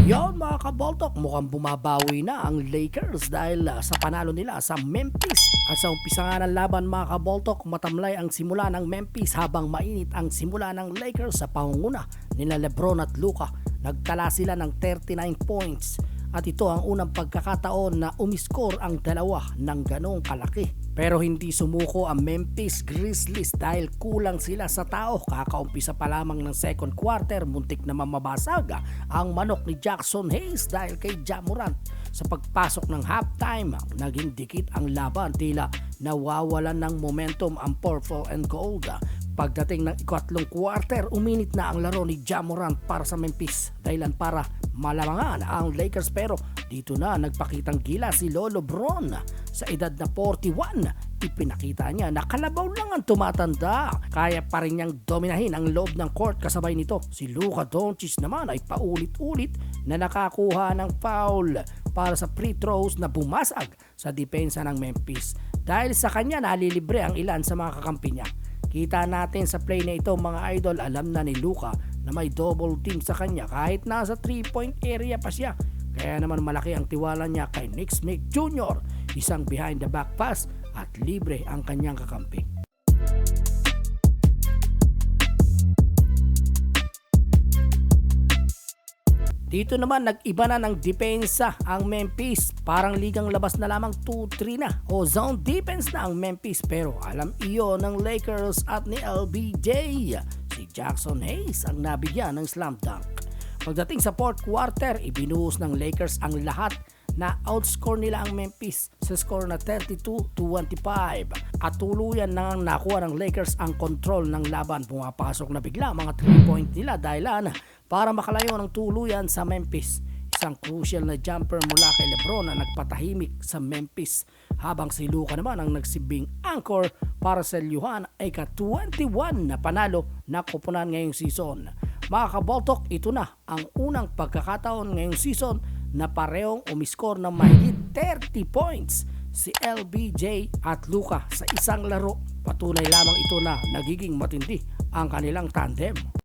Yon mga kaboltok, mukhang bumabawi na ang Lakers dahil sa panalo nila sa Memphis. At sa umpisa nga ng laban mga kaboltok, matamlay ang simula ng Memphis habang mainit ang simula ng Lakers sa pangunguna nila Lebron at Luka. Nagtala sila ng 39 points at ito ang unang pagkakataon na umiskor ang dalawa ng ganong kalaki. Pero hindi sumuko ang Memphis Grizzlies dahil kulang sila sa tao. Kakaumpisa pa lamang ng second quarter, muntik na mamabasag ang manok ni Jackson Hayes dahil kay Ja Morant. Sa pagpasok ng halftime, naging dikit ang laban, tila nawawalan ng momentum ang purple and gold. Pagdating ng ikatlong quarter, uminit na ang laro ni Ja Morant para sa Memphis, dahilan para malamangan ang Lakers. Pero dito na nagpakitang gila si Lolo Bron. Sa edad na 41, ipinakita niya na kalabaw lang ang tumatanda. Kaya pa rin niyang dominahin ang loob ng court. Kasabay nito, si Luka Doncic naman ay paulit-ulit na nakakuha ng foul para sa free throws na bumasag sa depensa ng Memphis. Dahil sa kanya nalilibre ang ilan sa mga kakampi niya. Kita natin sa play na ito mga idol, alam na ni Luka na may double team sa kanya kahit nasa 3-point area pa siya. Kaya naman malaki ang tiwala niya kay Nick Smith Jr. Isang behind the back pass at libre ang kanyang kakampi. Dito naman nag-iba na ng depensa ang Memphis. Parang ligang labas na lamang 2-3 na o zone defense na ang Memphis. Pero alam iyo ng Lakers at ni LBJ. Si Jackson Hayes ang nabigyan ng slam dunk. Pagdating sa fourth quarter, ibinuhos ng Lakers ang lahat na outscore nila ang Memphis sa score na 32-25 at tuluyan nang nakuha ng Lakers ang control ng laban. Pumapasok na bigla mga 3-point nila dahilan para makalayo ng tuluyan sa Memphis. Isang crucial na jumper mula kay Lebron na nagpatahimik sa Memphis, habang si Luka naman ang nagsibing anchor para sa Luhan ay ka-21 na panalo na kupunan ngayong season. Mga kaboltok, ito na ang unang pagkakataon ngayong season na parehong umiskor ng mahigit 30 points si LBJ at Luka sa isang laro. Patunay lamang ito na nagiging matindi ang kanilang tandem.